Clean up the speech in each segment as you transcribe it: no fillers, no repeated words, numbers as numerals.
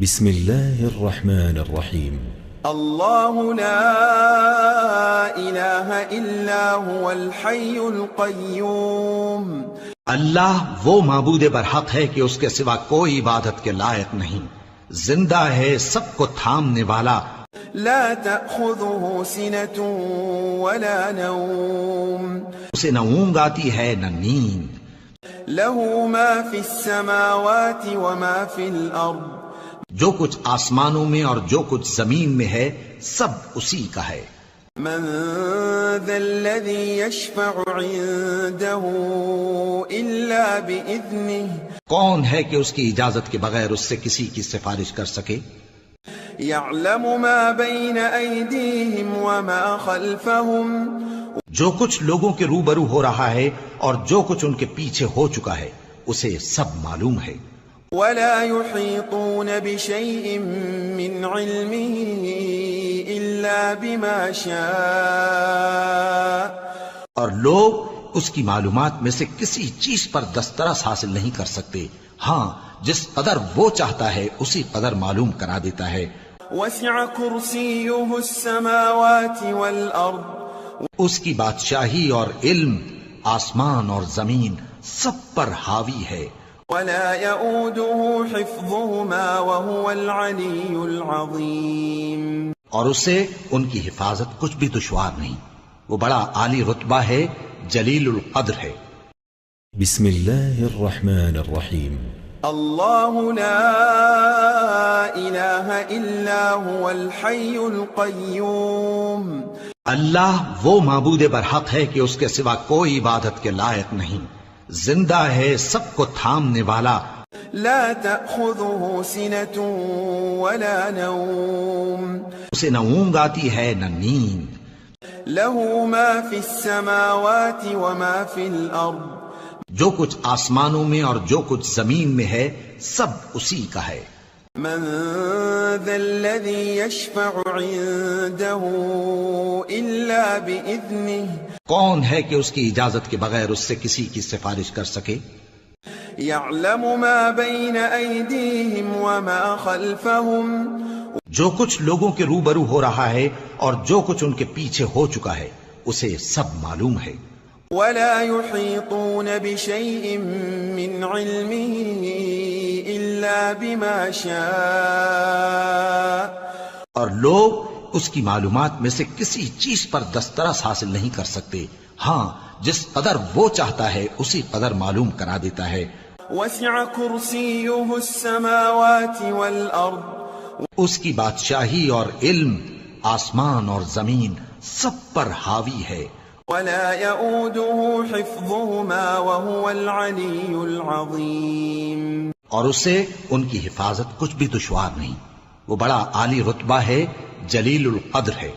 بسم الله الرحمن الرحيم. الله لا إله إلا هو الحي القيوم. اللہ وہ معبود برحق ہے کہ اس کے سوا کوئی عبادت کے لائق نہیں، زندہ ہے، سب کو تھامنے والا، لا تأخذه سنة ولا نوم. اسے نہ اونگ آتی ہے نہ نیند، له ما في السماوات وما في الأرض. جو کچھ آسمانوں میں اور جو کچھ زمین میں ہے سب اسی کا ہے۔ من ذا الذي يشفع عنده إلا بإذنه. کون ہے کہ اس کی اجازت کے بغیر اس سے کسی کی سفارش کر سکے؟ يعلم ما بين أيديهم وما خلفهم. جو کچھ لوگوں کے روبرو ہو رہا ہے اور جو کچھ ان کے پیچھے ہو چکا ہے اسے سب معلوم ہے۔ ولا يحيطون بشيء من علمه إلا بما شاء. اور لوگ اس کی معلومات میں سے کسی چیز پر دسترس حاصل نہیں کر سکتے، ہاں جس قدر وہ چاہتا ہے اسی قدر معلوم کرا دیتا ہے۔ وسع كرسيه السماوات والأرض. اس کی بادشاہی اور علم آسمان اور زمین سب پر حاوی ہے۔ ولا يؤوده حفظهما وهو العلي العظيم. اور اسے ان کی حفاظت کچھ بھی دشوار نہیں، وہ بڑا عالی رتبہ ہے، جلیل القدر ہے۔ بسم الله الرحمن الرحيم. الله لا إله إلا هو الحي القيوم. اللہ وہ معبود برحق ہے کہ اس کے سوا کوئی عبادت کے لائق نہیں، زندہ ہے، سب کو تھامنے والا، لا تأخذه سنة ولا نوم. اسے نہ اونگ آتی ہے نہ نیند، له ما في السماوات وما في الأرض. جو کچھ آسمانوں میں اور جو کچھ زمین میں ہے سب اسی کا ہے۔ من ذا الذي يشفع عنده إلا بإذنه. کون ہے کہ اس کی اجازت کے بغیر اس سے کسی کی سفارش کر سکے؟ يعلم ما بين أيديهم وما خلفهم. جو کچھ لوگوں کے روبرو ہو رہا ہے اور جو کچھ ان کے پیچھے ہو چکا ہے اسے سب معلوم ہے۔ ولا يحيطون بشيء من علمه إلا بما شاء. اور لوگ اس کی معلومات میں سے کسی چیز پر دسترس حاصل نہیں کر سکتے، ہاں جس قدر وہ چاہتا ہے اسی قدر معلوم کرا دیتا ہے۔ وسع كرسيه السماوات والأرض. اس کی بادشاہی اور علم آسمان اور زمین سب پر حاوی ہے۔ ولا يؤوده حفظهما وهو العلي العظيم. اور اسے ان کی حفاظت کچھ بھی دشوار نہیں، وہ بڑا عالی رتبہ ہے، جلیل القدر ہے۔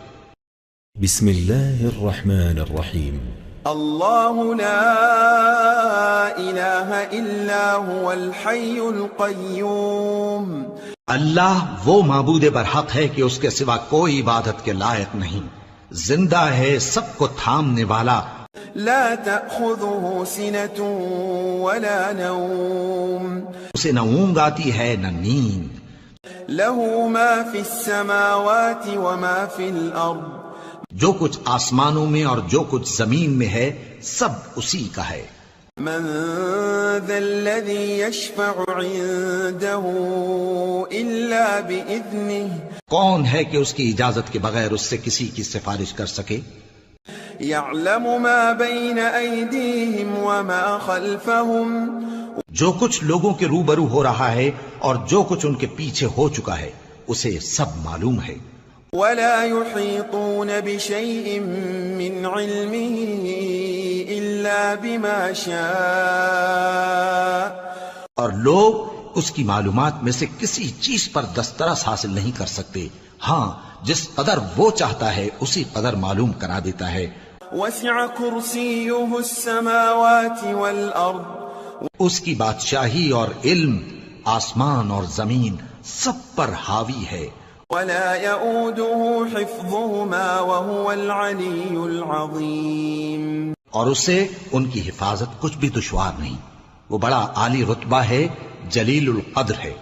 بسم الله الرحمن الرحيم. الله لا إله إلا هو الحي القيوم. اللہ وہ معبود برحق ہے کہ اس کے سوا کوئی عبادت کے لائق نہیں، زندہ ہے، سب کو تھامنے والا، لا تأخذه سنة ولا نوم. اسے نہ اونگ آتی ہے نہ نیند، له ما في السماوات وما في الأرض. جو کچھ آسمانوں میں اور جو کچھ زمین میں ہے سب اسی کا ہے۔ من ذا الذي يشفع عنده إلا بإذنه. کون ہے کہ اس کی اجازت کے بغیر اس سے کسی کی سفارش کر سکے؟ يعلم ما بين أيديهم وما خلفهم. جو کچھ لوگوں کے روبرو ہو رہا ہے اور جو کچھ ان کے پیچھے ہو چکا ہے اسے سب معلوم ہے۔ ولا يحيطون بشيء من علمه إلا بما شاء. اور لوگ اس کی معلومات میں سے کسی چیز پر دسترس حاصل نہیں کر سکتے، ہاں جس قدر وہ چاہتا ہے اسی قدر معلوم کرا دیتا ہے۔ وسع كرسيه السماوات والأرض. اس کی بادشاہی اور علم آسمان اور زمین سب پر حاوی ہے۔ ولا يؤوده حفظهما وهو العلي العظيم. اور اسے ان کی حفاظت کچھ بھی دشوار نہیں، وہ بڑا عالی رتبہ ہے، جلیل القدر ہے۔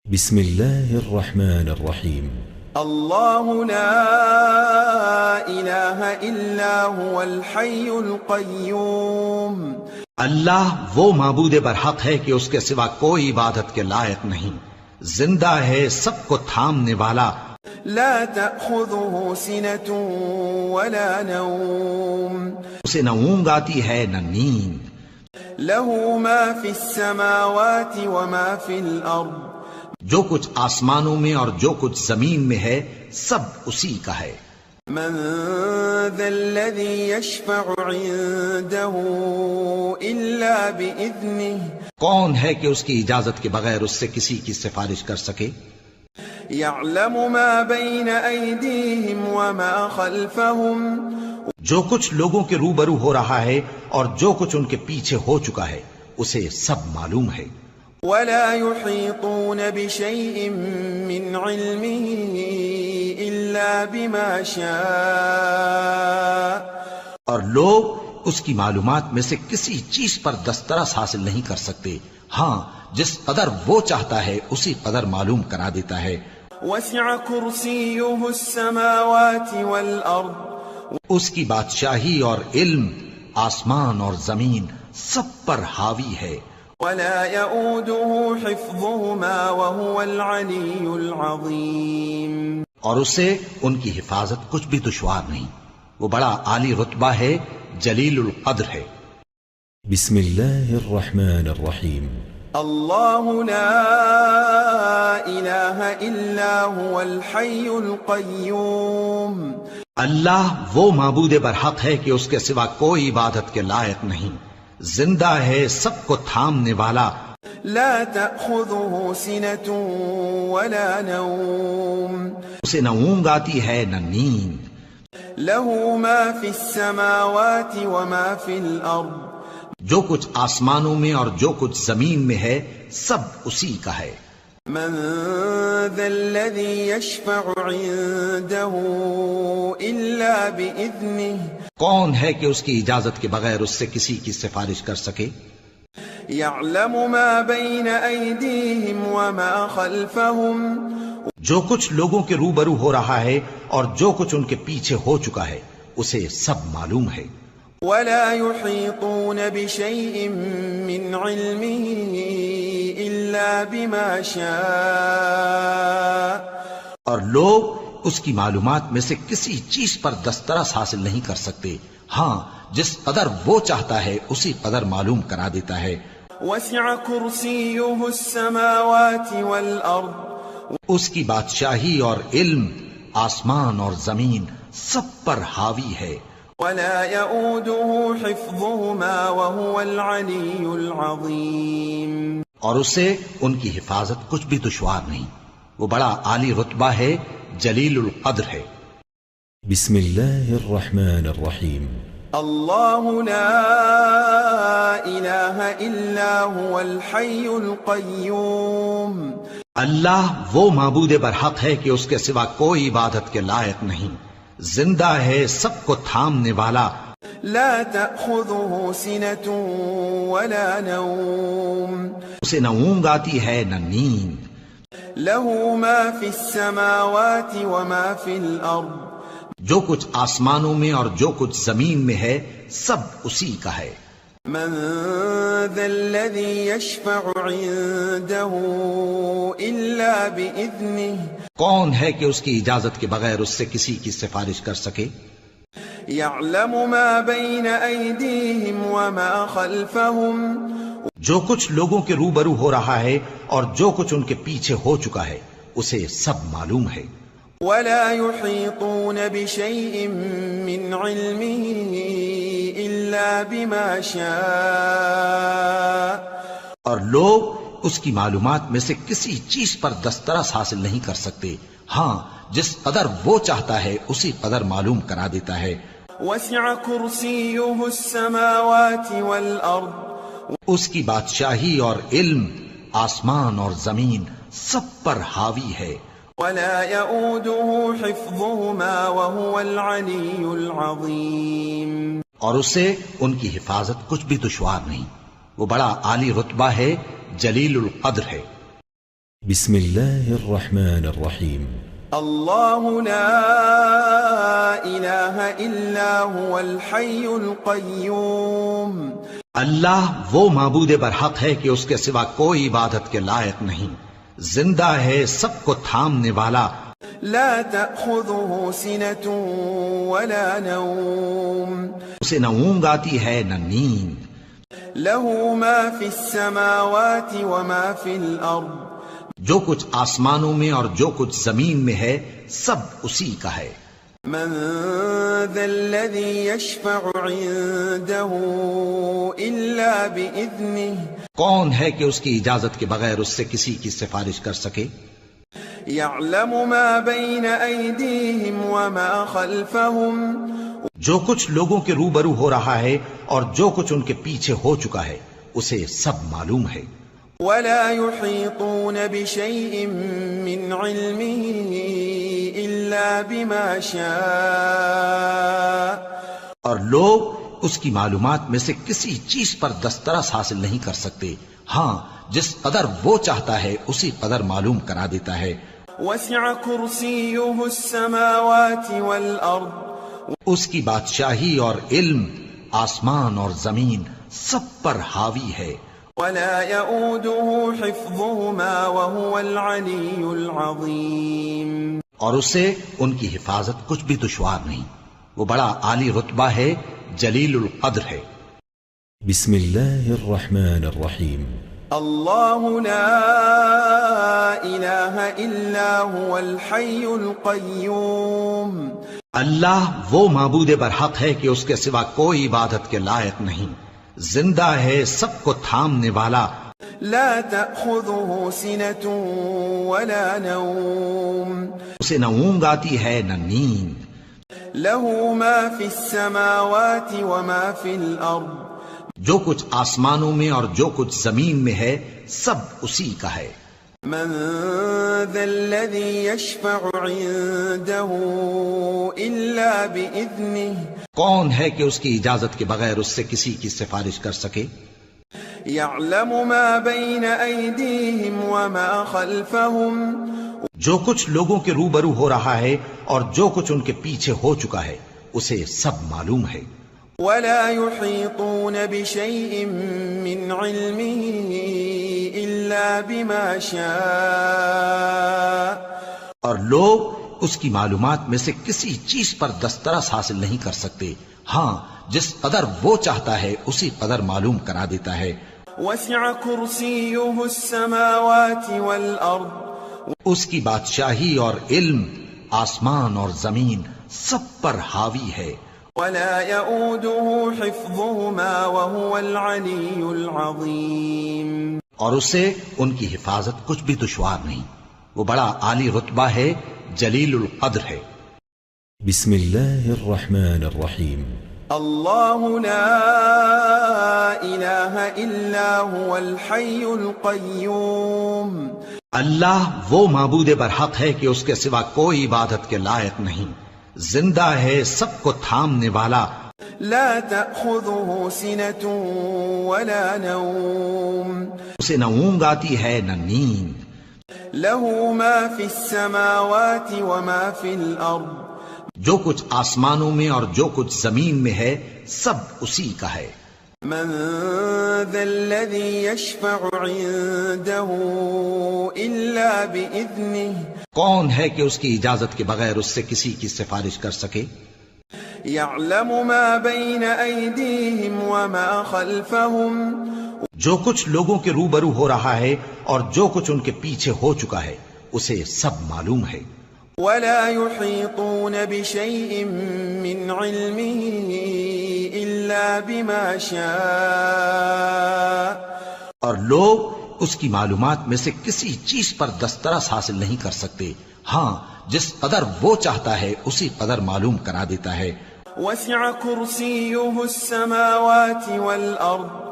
بسم الله الرحمن الرحيم. الله لا إله إلا هو الحي القيوم. اللہ وہ معبود برحق ہے کہ اس کے سوا کوئی عبادت کے لائق نہیں، زندہ ہے، سب کو تھامنے والا، لا تأخذه سنة ولا نوم. اسے نہ اونگ آتی ہے نہ نیند، له ما في السماوات وما في الأرض. جو کچھ آسمانوں میں اور جو کچھ زمین میں ہے سب اسی کا ہے۔ من ذا الذي يشفع عنده إلا بإذنه. کون ہے کہ اس کی اجازت کے بغیر اس سے کسی کی سفارش کر سکے؟ يعلم ما بين أيديهم وما خلفهم. جو کچھ لوگوں کے روبرو ہو رہا ہے اور جو کچھ ان کے پیچھے ہو چکا ہے اسے سب معلوم ہے۔ ولا يحيطون بشيء من علمه إلا بما شاء. اور لوگ اس کی معلومات میں سے کسی چیز پر دسترس حاصل نہیں کر سکتے، ہاں جس قدر وہ چاہتا ہے اسی قدر معلوم کرا دیتا ہے۔ وسع كرسيه السماوات والأرض. اس کی بادشاہی اور علم آسمان اور زمین سب پر حاوی ہے۔ ولا يؤوده حفظهما وهو العلي العظيم. اور اسے ان کی حفاظت کچھ بھی دشوار نہیں، وہ بڑا عالی رتبہ ہے، جلیل القدر ہے۔ بسم الله الرحمن الرحيم. الله لا إله إلا هو الحي القيوم. اللہ وہ معبود برحق ہے کہ اس کے سوا کوئی عبادت کے لائق نہیں، زندہ ہے، سب کو تھامنے والا، لا تأخذه سنة ولا نوم. اسے نہ اونگ آتی ہے نہ نیند، له ما في السماوات وما في الأرض. جو کچھ آسمانوں میں اور جو کچھ زمین میں ہے سب اسی کا ہے۔ من ذا الذي يشفع عنده إلا بإذنه. کون ہے کہ اس کی اجازت کے بغیر اس سے کسی کی سفارش کر سکے؟ يعلم ما بين أيديهم وما خلفهم. جو کچھ لوگوں کے روبرو ہو رہا ہے اور جو کچھ ان کے پیچھے ہو چکا ہے اسے سب معلوم ہے۔ ولا يحيطون بشيء من علمه إلا بما شاء. اور لوگ اس کی معلومات میں سے کسی چیز پر دسترس حاصل نہیں کر سکتے، ہاں جس قدر وہ چاہتا ہے اسی قدر معلوم کرا دیتا ہے۔ وسع كرسيه السماوات والأرض. اس کی بادشاہی اور علم آسمان اور زمین سب پر حاوی ہے۔ ولا يؤوده حفظهما وهو العلي العظيم. اور اسے ان کی حفاظت کچھ بھی دشوار نہیں، وہ بڑا عالی رتبہ ہے، جلیل القدر ہے۔ بسم الله الرحمن الرحيم. الله لا إله إلا هو الحي القيوم. اللہ وہ معبود برحق ہے کہ اس کے سوا کوئی عبادت کے لائق نہیں، زندہ ہے، سب کو تھامنے والا، لا تأخذه سنة ولا نوم. اسے نہ اونگ آتی ہے نہ نیند، له ما في السماوات وما في الأرض. جو کچھ آسمانوں میں اور جو کچھ زمین میں ہے سب اسی کا ہے۔ من ذا الذي يشفع عنده إلا بإذنه. کون ہے کہ اس کی اجازت کے بغیر اس سے کسی کی سفارش کر سکے؟ يعلم ما بين أيديهم وما خلفهم. جو کچھ لوگوں کے روبرو ہو رہا ہے اور جو کچھ ان کے پیچھے ہو چکا ہے اسے سب معلوم ہے۔ ولا يحيطون بشيء من علمه إلا بما شاء. اور لوگ اس کی معلومات میں سے کسی چیز پر دسترس حاصل نہیں کر سکتے، ہاں جس قدر وہ چاہتا ہے اسی قدر معلوم کرا دیتا ہے۔ وسع كرسيه السماوات والأرض. اس کی بادشاہی اور علم آسمان اور زمین سب پر حاوی ہے۔ ولا يؤوده حفظهما وهو العلي العظيم. اور اسے ان کی حفاظت کچھ بھی دشوار نہیں، وہ بڑا عالی رتبہ ہے، جلیل القدر ہے۔ بسم الله الرحمن الرحيم. الله لا إله إلا هو الحي القيوم. اللہ وہ معبود برحق ہے کہ اس کے سوا کوئی عبادت کے لائق نہیں، زندہ ہے، سب کو تھامنے والا، لا تأخذه سنة ولا نوم. اسے نہ اونگ آتی ہے نہ نیند، له ما في السماوات وما في الأرض. جو کچھ آسمانوں میں اور جو کچھ زمین میں ہے سب اسی کا ہے۔ من ذا الذي يشفع عنده إلا بإذنه. کون ہے کہ اس کی اجازت کے بغیر اس سے کسی کی سفارش کر سکے؟ يعلم ما بين أيديهم وما خلفهم. جو کچھ لوگوں کے روبرو ہو رہا ہے اور جو کچھ ان کے پیچھے ہو چکا ہے اسے سب معلوم ہے۔ ولا يحيطون بشيء من علمه إلا بما شاء. اور لوگ اس کی معلومات میں سے کسی چیز پر دسترس حاصل نہیں کر سکتے، ہاں جس قدر وہ چاہتا ہے اسی قدر معلوم کرا دیتا ہے۔ وسع كرسيه السماوات والأرض. اس کی بادشاہی اور علم آسمان اور زمین سب پر حاوی ہے۔ ولا يؤوده حفظهما وهو العلي العظيم. اور اسے ان کی حفاظت کچھ بھی دشوار نہیں، وہ بڑا عالی رتبہ ہے، جلیل القدر ہے۔ بسم الله الرحمن الرحيم. الله لا إله إلا هو الحي القيوم. اللہ وہ معبود برحق ہے کہ اس کے سوا کوئی عبادت کے لائق نہیں، زندہ ہے، سب کو تھامنے والا، لا تأخذه سنة ولا نوم. اسے نہ اونگ آتی ہے نہ نیند، له ما في السماوات وما في الأرض. جو کچھ آسمانوں میں اور جو کچھ زمین میں ہے سب اسی کا ہے۔ من ذا الذي يشفع عنده إلا بإذنه. کون ہے کہ اس کی اجازت کے بغیر اس سے کسی کی سفارش کر سکے؟ يعلم ما بين أيديهم وما خلفهم. جو کچھ لوگوں کے روبرو ہو رہا ہے اور جو کچھ ان کے پیچھے ہو چکا ہے اسے سب معلوم ہے۔ ولا يحيطون بشيء من علمه إلا بما شاء. اور لوگ اس کی معلومات میں سے کسی چیز پر دسترس حاصل نہیں کر سکتے، ہاں جس قدر وہ چاہتا ہے اسی قدر معلوم کرا دیتا ہے۔ وسع كرسيه السماوات والأرض. اس کی بادشاہی اور علم آسمان اور زمین سب پر حاوی ہے۔ ولا يؤوده حفظهما وهو العلي العظيم. اور اسے ان کی حفاظت کچھ بھی دشوار نہیں، وہ بڑا عالی رتبہ ہے، جلیل القدر ہے۔ بسم الله الرحمن الرحيم. الله لا إله إلا هو الحي القيوم. اللہ وہ معبود برحق ہے کہ اس کے سوا کوئی عبادت کے لائق نہیں، زندہ ہے، سب کو تھامنے والا، لا تأخذه سنة ولا نوم. اسے نہ اونگ آتی ہے نہ نیند، له ما في السماوات وما في الأرض. جو کچھ آسمانوں میں اور جو کچھ زمین میں ہے سب اسی کا ہے۔ من ذا الذي يشفع عنده إلا بإذنه. کون ہے کہ اس کی اجازت کے بغیر اس سے کسی کی سفارش کر سکے؟ يعلم ما بين أيديهم وما خلفهم. جو کچھ لوگوں کے روبرو ہو رہا ہے اور جو کچھ ان کے پیچھے ہو چکا ہے اسے سب معلوم ہے۔ ولا يحيطون بشيء من علمه إلا بما شاء. اور لوگ اس کی معلومات میں سے کسی چیز پر دسترس حاصل نہیں کر سکتے، ہاں جس قدر وہ چاہتا ہے اسی قدر معلوم کرا دیتا ہے۔ وسع كرسيه السماوات والأرض.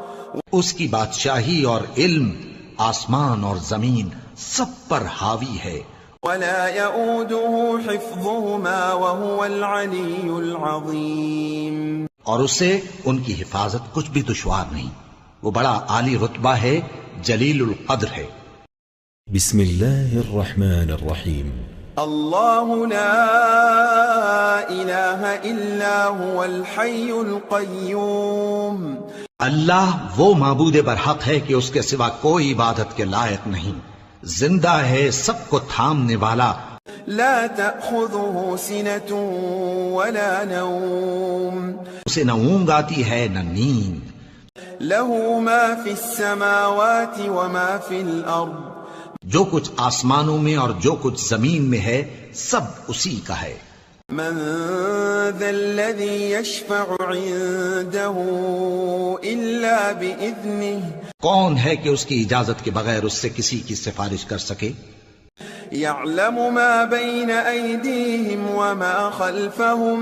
اس کی بادشاہی اور علم آسمان اور زمین سب پر حاوی ہے۔ ولا يؤوده حفظهما وهو العلي العظيم. اور اسے ان کی حفاظت کچھ بھی دشوار نہیں، وہ بڑا عالی رتبہ ہے، جلیل القدر ہے۔ بسم الله الرحمن الرحيم الله لا إله إلا هو الحي القيوم اللہ وہ معبود برحق ہے کہ اس کے سوا کوئی عبادت کے لائق نہیں، زندہ ہے، سب کو تھامنے والا، لا تأخذه سنة ولا نوم اسے نہ اونگ آتی ہے نہ نیند، له ما في السماوات وما في الأرض جو کچھ آسمانوں میں اور جو کچھ زمین میں ہے سب اسی کا ہے۔ من ذا الذي يشفع عنده إلا بإذنه کون ہے کہ اس کی اجازت کے بغیر اس سے کسی کی سفارش کر سکے؟ يعلم ما بين أيديهم وما خلفهم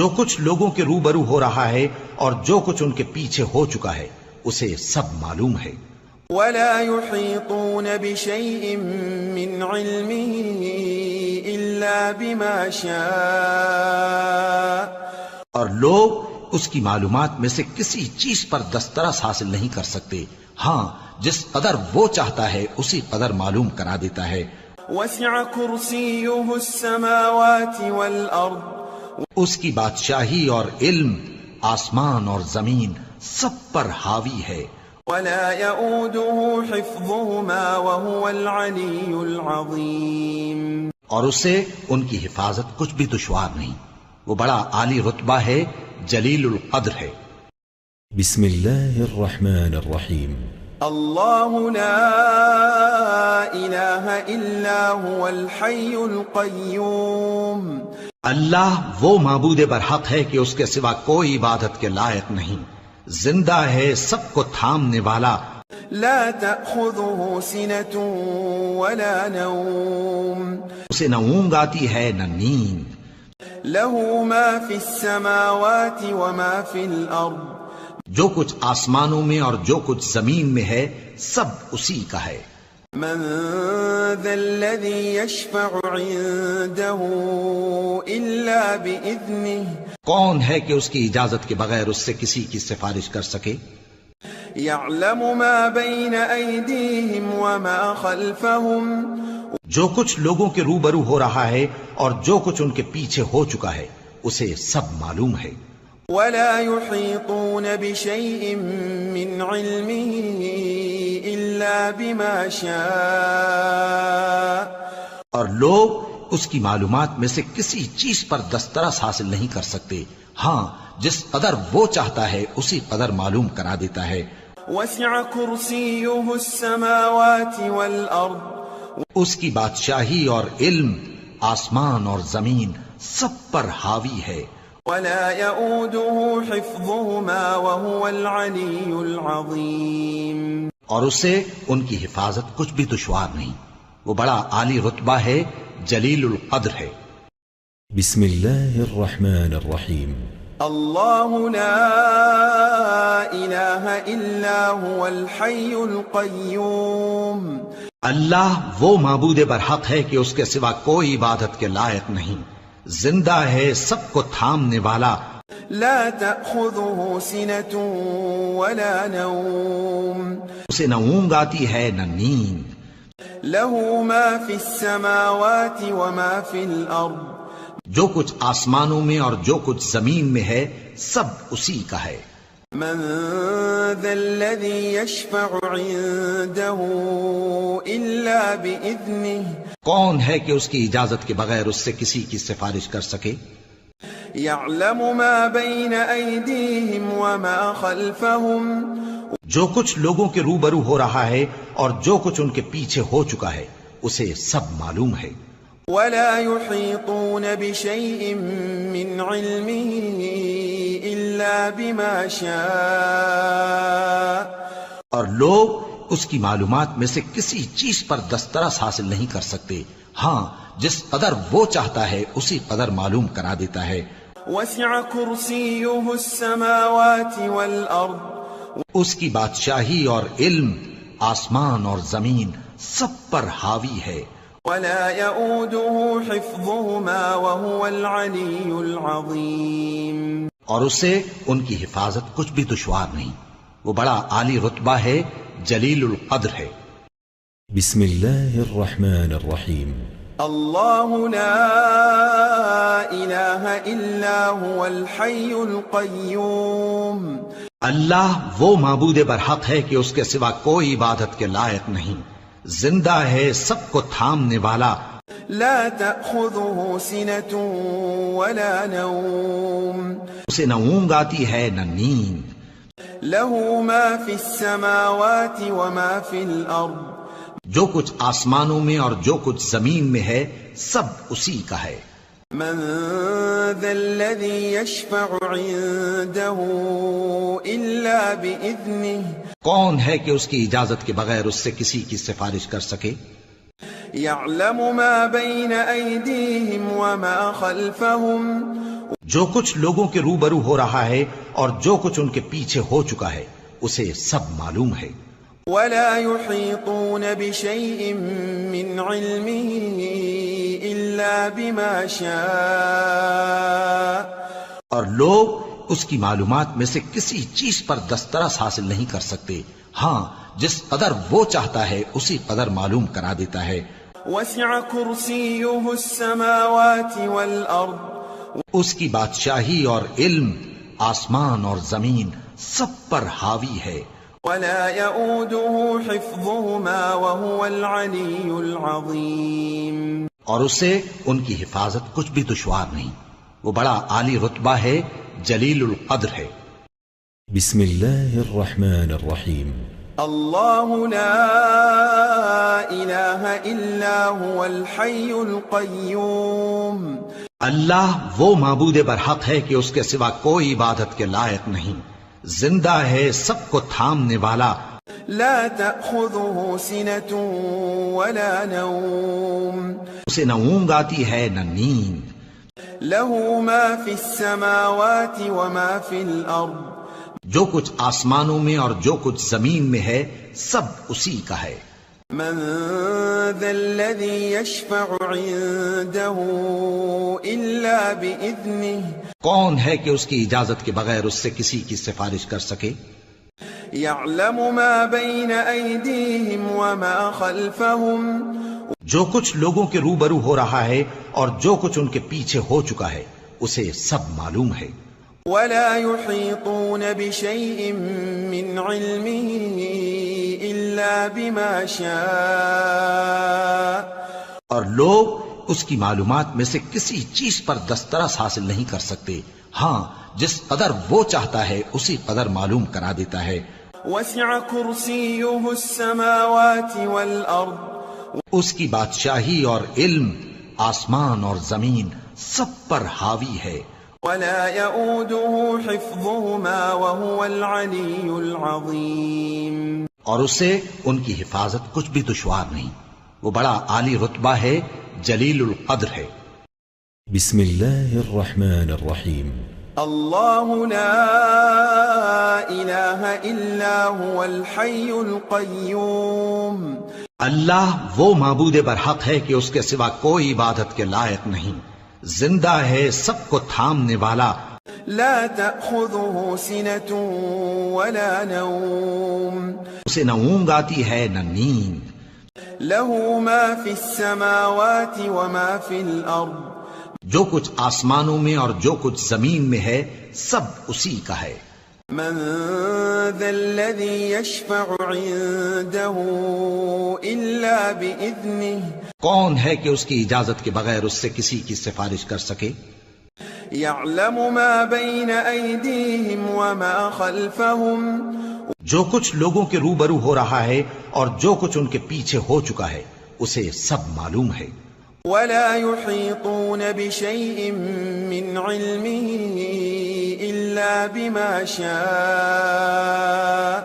جو کچھ لوگوں کے روبرو ہو رہا ہے اور جو کچھ ان کے پیچھے ہو چکا ہے اسے سب معلوم ہے۔ ولا يحيطون بشيء من علمه إلا بما شاء اور لوگ اس کی معلومات میں سے کسی چیز پر دسترس حاصل نہیں کر سکتے، ہاں جس قدر وہ چاہتا ہے اسی قدر معلوم کرا دیتا ہے۔ وسع كرسيه السماوات والأرض اس کی بادشاہی اور علم آسمان اور زمین سب پر حاوی ہے۔ ولا يؤوده حفظهما وهو العلي العظيم اور اسے ان کی حفاظت کچھ بھی دشوار نہیں، وہ بڑا عالی رتبہ ہے، جلیل القدر ہے۔ بسم الله الرحمن الرحيم الله لا إله إلا هو الحي القيوم اللہ وہ معبود برحق ہے کہ اس کے سوا کوئی عبادت کے لائق نہیں، زندہ ہے، سب کو تھامنے والا، لا تأخذه سنة ولا نوم اسے نہ اونگ آتی ہے نہ نیند، له ما في السماوات وما في الأرض جو کچھ آسمانوں میں اور جو کچھ زمین میں ہے سب اسی کا ہے۔ من ذا الذي يشفع عنده إلا بإذنه کون ہے کہ اس کی اجازت کے بغیر اس سے کسی کی سفارش کر سکے؟ يعلم ما بين أيديهم وما خلفهم جو کچھ لوگوں کے روبرو ہو رہا ہے اور جو کچھ ان کے پیچھے ہو چکا ہے اسے سب معلوم ہے۔ ولا يحيطون بشيء من علمه إلا بما شاء اور لوگ اس کی معلومات میں سے کسی چیز پر دسترس حاصل نہیں کر سکتے، ہاں جس قدر وہ چاہتا ہے اسی قدر معلوم کرا دیتا ہے۔ وسع كرسيه السماوات والأرض اس کی بادشاہی اور علم آسمان اور زمین سب پر حاوی ہے۔ ولا يؤوده حفظهما وهو العلي العظيم اور اسے ان کی حفاظت کچھ بھی دشوار نہیں، وہ بڑا عالی رتبہ ہے، جلیل القدر ہے۔ بسم الله الرحمن الرحيم الله لا إله إلا هو الحي القيوم اللہ وہ معبود برحق ہے کہ اس کے سوا کوئی عبادت کے لائق نہیں، زندہ ہے، سب کو تھامنے والا، لا تأخذه سنة ولا نوم اسے نہ اونگ آتی ہے نہ نیند، له ما في السماوات وما في الأرض جو کچھ آسمانوں میں اور جو کچھ زمین میں ہے سب اسی کا ہے۔ من ذا الذي يشفع عنده إلا بإذنه کون ہے کہ اس کی اجازت کے بغیر اس سے کسی کی سفارش کر سکے؟ يعلم ما بين أيديهم وما خلفهم جو کچھ لوگوں کے روبرو ہو رہا ہے اور جو کچھ ان کے پیچھے ہو چکا ہے اسے سب معلوم ہے۔ ولا يحيطون بشيء من علمه إلا بما شاء اور لوگ اس کی معلومات میں سے کسی چیز پر دسترس حاصل نہیں کر سکتے، ہاں جس قدر وہ چاہتا ہے اسی قدر معلوم کرا دیتا ہے۔ وسع كرسيه السماوات والأرض اس کی بادشاہی اور علم آسمان اور زمین سب پر حاوی ہے۔ ولا يؤوده حفظهما وهو العلي العظيم اور اسے ان کی حفاظت کچھ بھی دشوار نہیں، وہ بڑا عالی رتبہ ہے، جلیل القدر ہے۔ بسم الله الرحمن الرحيم الله لا إله إلا هو الحي القيوم اللہ وہ معبود برحق ہے کہ اس کے سوا کوئی عبادت کے لائق نہیں، زندہ ہے، سب کو تھامنے والا، لا تأخذه سنة ولا نوم اسے نہ اونگ آتی ہے نہ نیند، له ما في السماوات وما في الأرض جو کچھ آسمانوں میں اور جو کچھ زمین میں ہے سب اسی کا ہے۔ من ذا الذي يشفع عنده إلا بإذنه کون ہے کہ اس کی اجازت کے بغیر اس سے کسی کی سفارش کر سکے؟ يعلم ما بين أيديهم وما خلفهم جو کچھ لوگوں کے روبرو ہو رہا ہے اور جو کچھ ان کے پیچھے ہو چکا ہے اسے سب معلوم ہے۔ ولا يحيطون بشيء من علمه إلا بما شاء اور لوگ اس کی معلومات میں سے کسی چیز پر دسترس حاصل نہیں کر سکتے، ہاں جس قدر وہ چاہتا ہے اسی قدر معلوم کرا دیتا ہے۔ وسع كرسيه السماوات والأرض اس کی بادشاہی اور علم آسمان اور زمین سب پر حاوی ہے، ولا يؤوده حفظهما وهو العلي العظيم اور اسے ان کی حفاظت کچھ بھی دشوار نہیں، وہ بڑا عالی رتبہ ہے، جلیل القدر ہے۔ بسم الله الرحمن الرحيم الله لا إله إلا هو الحي القيوم اللہ وہ معبود برحق ہے کہ اس کے سوا کوئی عبادت کے لائق نہیں، زندہ ہے، سب کو تھامنے والا، لا تأخذه سنة ولا نوم اسے نہ اونگ آتی ہے نہ نیند، له ما في السماوات وما في الأرض جو کچھ آسمانوں میں اور جو کچھ زمین میں ہے سب اسی کا ہے۔ من ذا الذي يشفع عنده إلا بإذنه کون ہے کہ اس کی اجازت کے بغیر اس سے کسی کی سفارش کر سکے؟ يعلم ما بين أيديهم وما خلفهم جو کچھ لوگوں کے روبرو ہو رہا ہے اور جو کچھ ان کے پیچھے ہو چکا ہے اسے سب معلوم ہے۔ ولا يحيطون بشيء من علمه إلا بما شاء اور لوگ اس کی معلومات میں سے کسی چیز پر دسترس حاصل نہیں کر سکتے، ہاں جس قدر وہ چاہتا ہے اسی قدر معلوم کرا دیتا ہے۔ وسع كرسيه السماوات والأرض اس کی بادشاہی اور علم آسمان اور زمین سب پر حاوی ہے، ولا يؤوده حفظهما وهو العلي العظيم اور اسے ان کی حفاظت کچھ بھی دشوار نہیں، وہ بڑا عالی رتبہ ہے، جلیل القدر ہے۔ بسم الله الرحمن الرحيم الله لا إله إلا هو الحي القيوم اللہ وہ معبود برحق ہے کہ اس کے سوا کوئی عبادت کے لائق نہیں، زندہ ہے، سب کو تھامنے والا، لا تأخذه سنة ولا نوم اسے نہ اونگ آتی ہے نہ نیند، له ما في السماوات وما في الأرض جو کچھ آسمانوں میں اور جو کچھ زمین میں ہے سب اسی کا ہے۔ من ذا الذي يشفع عنده إلا بإذنه کون ہے کہ اس کی اجازت کے بغیر اس سے کسی کی سفارش کر سکے؟ يعلم ما بين أيديهم وما خلفهم جو کچھ لوگوں کے روبرو ہو رہا ہے اور جو کچھ ان کے پیچھے ہو چکا ہے اسے سب معلوم ہے۔ ولا يحيطون بشيء من علمه إلا بما شاء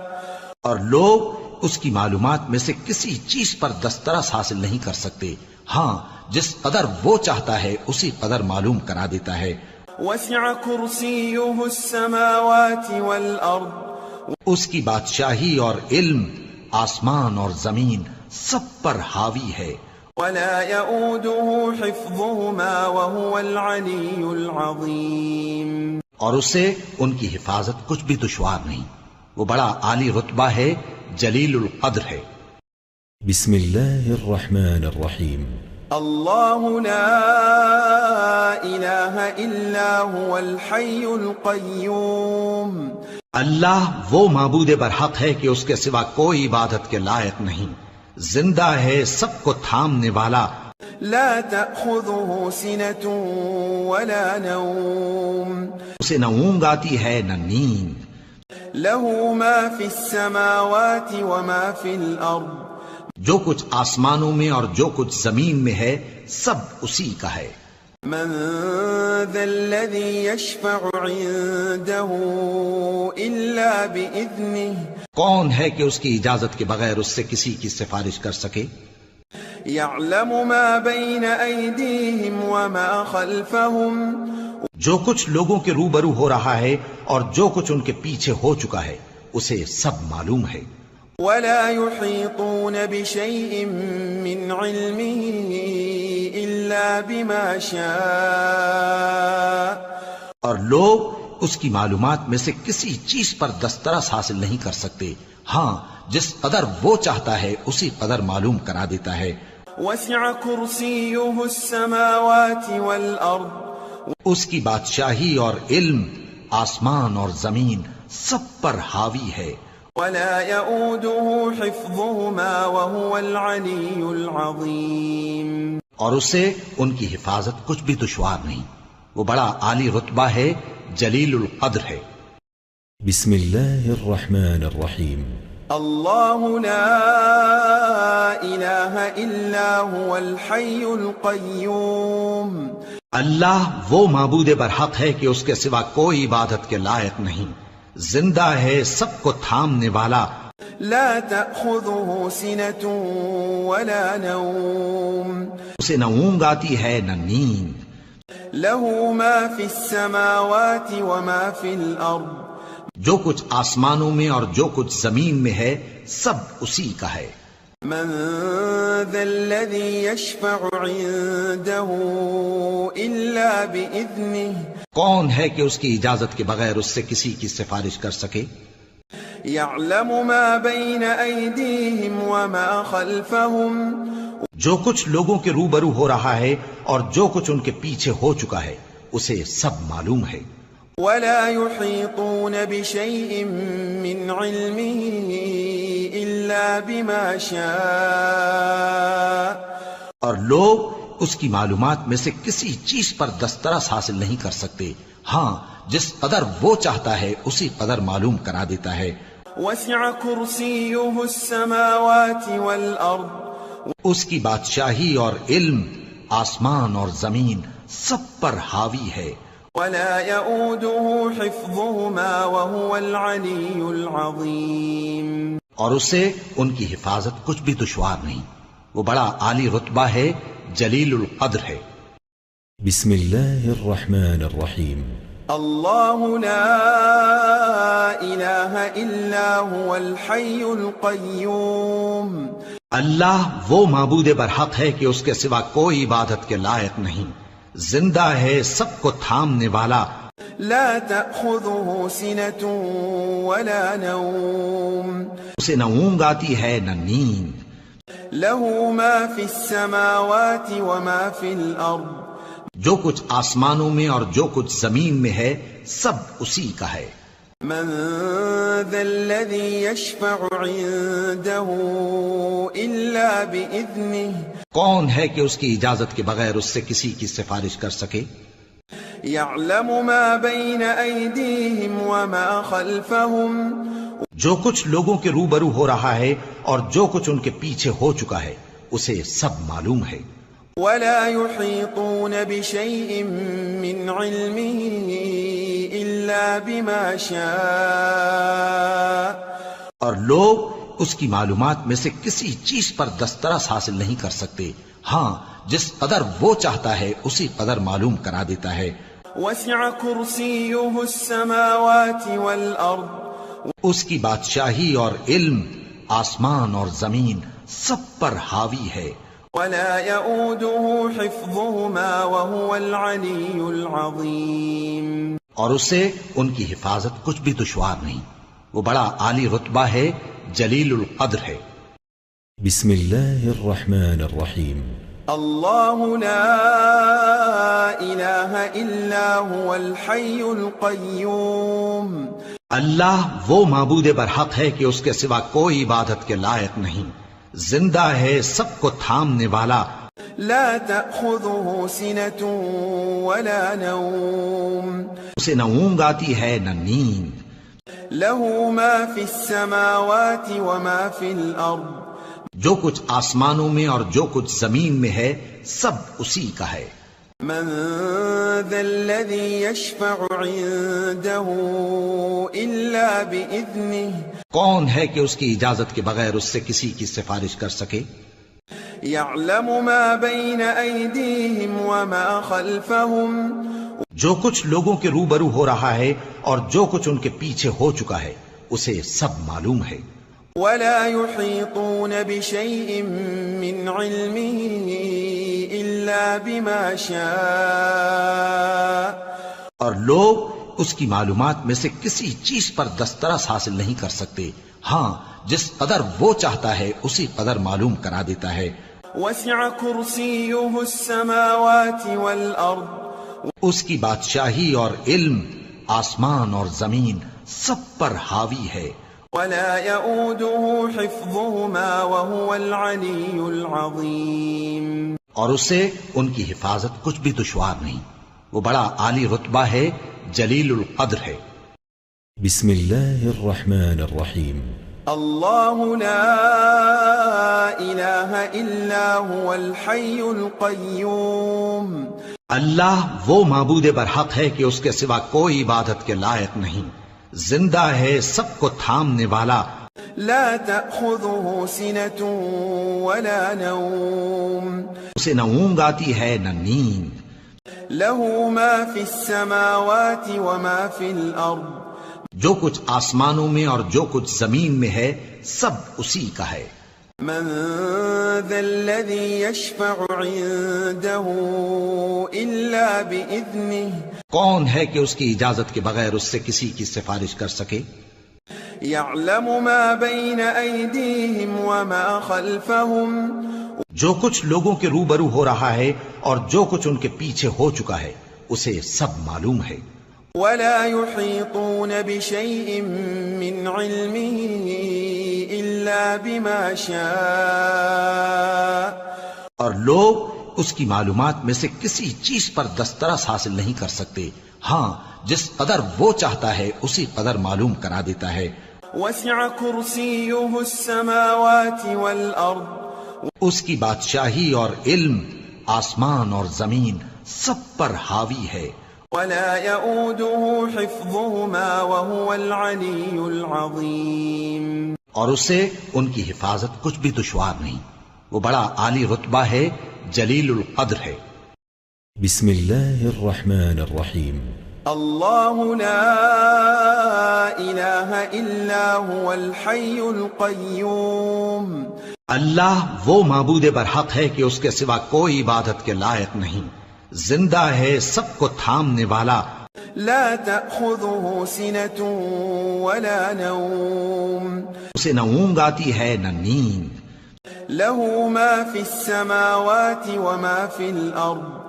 اور لوگ اس کی معلومات میں سے کسی چیز پر دسترس حاصل نہیں کر سکتے، ہاں جس قدر وہ چاہتا ہے اسی قدر معلوم کرا دیتا ہے۔ وسع كرسيه السماوات والأرض اس کی بادشاہی اور علم آسمان اور زمین سب پر حاوی ہے، ولا يؤوده حفظهما وهو العلي العظيم اور اسے ان کی حفاظت کچھ بھی دشوار نہیں، وہ بڑا عالی رتبہ ہے، جلیل القدر ہے۔ بسم الله الرحمن الرحيم. الله لا إله إلا هو الحي القيوم. اللہ وہ معبود برحق ہے کہ اس کے سوا کوئی عبادت کے لائق نہیں، زندہ ہے، سب کو تھامنے والا، لا تأخذه سنة ولا نوم. اسے نہ اونگ آتی ہے نہ نیند، له ما في السماوات وما في الأرض. جو کچھ آسمانوں میں اور جو کچھ زمین میں ہے سب اسی کا ہے۔ من ذا الذي يشفع عنده إلا بإذنه. کون ہے کہ اس کی اجازت کے بغیر اس سے کسی کی سفارش کر سکے؟ يعلم ما بين أيديهم وما خلفهم. جو کچھ لوگوں کے روبرو ہو رہا ہے اور جو کچھ ان کے پیچھے ہو چکا ہے اسے سب معلوم ہے۔ ولا يحيطون بشيء من علمه إلا بما شاء. اور لوگ اس کی معلومات میں سے کسی چیز پر دسترس حاصل نہیں کر سکتے، ہاں جس قدر وہ چاہتا ہے اسی قدر معلوم کرا دیتا ہے۔ وسع كرسيه السماوات والأرض. اس کی بادشاہی اور علم آسمان اور زمین سب پر حاوی ہے۔ ولا يؤوده حفظهما وهو العلي العظيم. اور اسے ان کی حفاظت کچھ بھی دشوار نہیں، وہ بڑا عالی رتبہ ہے، جلیل القدر ہے۔ بسم الله الرحمن الرحيم. الله لا إله إلا هو الحي القيوم. اللہ وہ معبود برحق ہے کہ اس کے سوا کوئی عبادت کے لائق نہیں، زندہ ہے، سب کو تھامنے والا، لا تأخذه سنة ولا نوم. اسے نہ اونگ آتی ہے نہ نیند، له ما في السماوات وما في الأرض. جو کچھ آسمانوں میں اور جو کچھ زمین میں ہے سب اسی کا ہے۔ من ذا الذي يشفع عنده إلا بإذنه. کون ہے کہ اس کی اجازت کے بغیر اس سے کسی کی سفارش کر سکے؟ يعلم ما بين أيديهم وما خلفهم. جو کچھ لوگوں کے روبرو ہو رہا ہے اور جو کچھ ان کے پیچھے ہو چکا ہے اسے سب معلوم ہے۔ ولا يحيطون بشيء من علمه إلا بما شاء. اور لوگ اس کی معلومات میں سے کسی چیز پر دسترس حاصل نہیں کر سکتے، ہاں جس قدر وہ چاہتا ہے اسی قدر معلوم کرا دیتا ہے۔ وسع كرسيه السماوات والأرض. اس کی بادشاہی اور علم آسمان اور زمین سب پر حاوی ہے۔ ولا يؤوده حفظهما وهو العلي العظيم. اور اسے ان کی حفاظت کچھ بھی دشوار نہیں، وہ بڑا عالی رتبہ ہے، جلیل القدر ہے۔ بسم الله الرحمن الرحيم. الله لا إله إلا هو الحي القيوم. اللہ وہ معبود برحق ہے کہ اس کے سوا کوئی عبادت کے لائق نہیں، زندہ ہے، سب کو تھامنے والا، لا تأخذه سنة ولا نوم. اسے نہ اونگ آتی ہے نہ نیند، له ما في السماوات وما في الأرض. جو کچھ آسمانوں میں اور جو کچھ زمین میں ہے سب اسی کا ہے۔ من ذا الذي يشفع عنده إلا بإذنه. کون ہے کہ اس کی اجازت کے بغیر اس سے کسی کی سفارش کر سکے؟ يعلم ما بين أيديهم وما خلفهم. جو کچھ لوگوں کے روبرو ہو رہا ہے اور جو کچھ ان کے پیچھے ہو چکا ہے اسے سب معلوم ہے۔ ولا يحيطون بشيء من علمه إلا بما شاء. اور لوگ اس کی معلومات میں سے کسی چیز پر دسترس حاصل نہیں کر سکتے، ہاں جس قدر وہ چاہتا ہے اسی قدر معلوم کرا دیتا ہے۔ وسع كرسيه السماوات والأرض. اس کی بادشاہی اور علم آسمان اور زمین سب پر حاوی ہے۔ ولا يؤوده حفظهما وهو العلي العظيم. اور اسے ان کی حفاظت کچھ بھی دشوار نہیں، وہ بڑا عالی رتبہ ہے، جلیل القدر ہے۔ بسم الله الرحمن الرحيم. الله لا إله إلا هو الحي القيوم. اللہ وہ معبود برحق ہے کہ اس کے سوا کوئی عبادت کے لائق نہیں، زندہ ہے، سب کو تھامنے والا، لا تأخذه سنة ولا نوم. اسے نہ اونگ آتی ہے نہ نیند، له ما في السماوات وما في الأرض. جو کچھ آسمانوں میں اور جو کچھ زمین میں ہے سب اسی کا ہے۔ من ذا الذي يشفع عنده إلا بإذنه. کون ہے کہ اس کی اجازت کے بغیر اس سے کسی کی سفارش کر سکے؟ يعلم ما بين أيديهم وما خلفهم. جو کچھ لوگوں کے روبرو ہو رہا ہے اور جو کچھ ان کے پیچھے ہو چکا ہے اسے سب معلوم ہے۔ ولا يحيطون بشيء من علمه إلا بما شاء. اور لوگ اس کی معلومات میں سے کسی چیز پر دسترس حاصل نہیں کر سکتے، ہاں جس قدر وہ چاہتا ہے اسی قدر معلوم کرا دیتا ہے۔ وسع كرسيه السماوات والأرض. اس کی بادشاہی اور علم آسمان اور زمین سب پر حاوی ہے۔ ولا يؤوده حفظهما وهو العلي العظيم. اور اسے ان کی حفاظت کچھ بھی دشوار نہیں، وہ بڑا عالی رتبہ ہے، جلیل القدر ہے۔ بسم الله الرحمن الرحيم. الله لا إله إلا هو الحي القيوم. اللہ وہ معبود برحق ہے کہ اس کے سوا کوئی عبادت کے لائق نہیں، زندہ ہے، سب کو تھامنے والا، لا تأخذه سنة ولا نوم. اسے نہ اونگ آتی ہے نہ نیند، له ما في السماوات وما في الأرض. جو کچھ آسمانوں میں اور جو کچھ زمین میں ہے سب اسی کا ہے۔ من ذا الذي يشفع عنده إلا بإذنه. کون ہے کہ اس کی اجازت کے بغیر اس سے کسی کی سفارش کر سکے؟ يعلم ما بين أيديهم وما خلفهم. جو کچھ لوگوں کے روبرو ہو رہا ہے اور جو کچھ ان کے پیچھے ہو چکا ہے اسے سب معلوم ہے۔ ولا يحيطون بشيء من علمه إلا بما شاء. اور لوگ اس کی معلومات میں سے کسی چیز پر دسترس حاصل نہیں کر سکتے، ہاں جس قدر وہ چاہتا ہے اسی قدر معلوم کرا دیتا ہے۔ وسع كرسيه السماوات والأرض. اس کی بادشاہی اور علم آسمان اور زمین سب پر حاوی ہے۔ ولا يؤوده حفظهما وهو العلي العظيم. اور اسے ان کی حفاظت کچھ بھی دشوار نہیں، وہ بڑا عالی رتبہ ہے، جلیل القدر ہے۔ بسم الله الرحمن الرحيم. الله لا إله إلا هو الحي القيوم. اللہ وہ معبود برحق ہے کہ اس کے سوا کوئی عبادت کے لائق نہیں، زندہ ہے، سب کو تھامنے والا، لا تأخذه سنة ولا نوم. اسے نہ اونگ آتی ہے نہ نیند، له ما في السماوات وما في الأرض.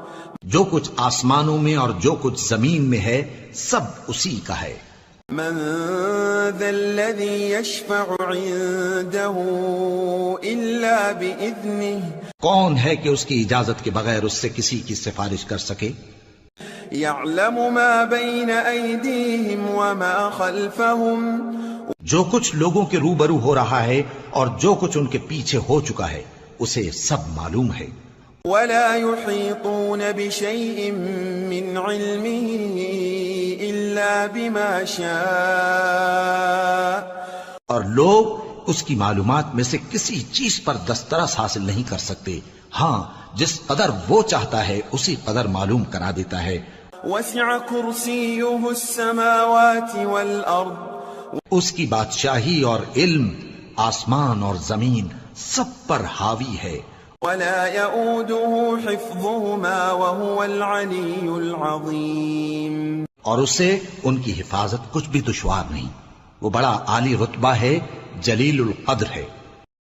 جو کچھ آسمانوں میں اور جو کچھ زمین میں ہے سب اسی کا ہے۔ من ذا الذي يشفع عنده إلا بإذنه. کون ہے کہ اس کی اجازت کے بغیر اس سے کسی کی سفارش کر سکے؟ يعلم ما بين أيديهم وما خلفهم. جو کچھ لوگوں کے روبرو ہو رہا ہے اور جو کچھ ان کے پیچھے ہو چکا ہے اسے سب معلوم ہے۔ ولا يحيطون بشيء من علمه إلا بما شاء. اور لوگ اس کی معلومات میں سے کسی چیز پر دسترس حاصل نہیں کر سکتے، ہاں جس قدر وہ چاہتا ہے اسی قدر معلوم کرا دیتا ہے۔ وسع كرسيه السماوات والأرض. اس کی بادشاہی اور علم آسمان اور زمین سب پر حاوی ہے۔ ولا يؤوده حفظهما وهو العلي العظيم. اور اسے ان کی حفاظت کچھ بھی دشوار نہیں، وہ بڑا عالی رتبہ ہے، جلیل القدر ہے۔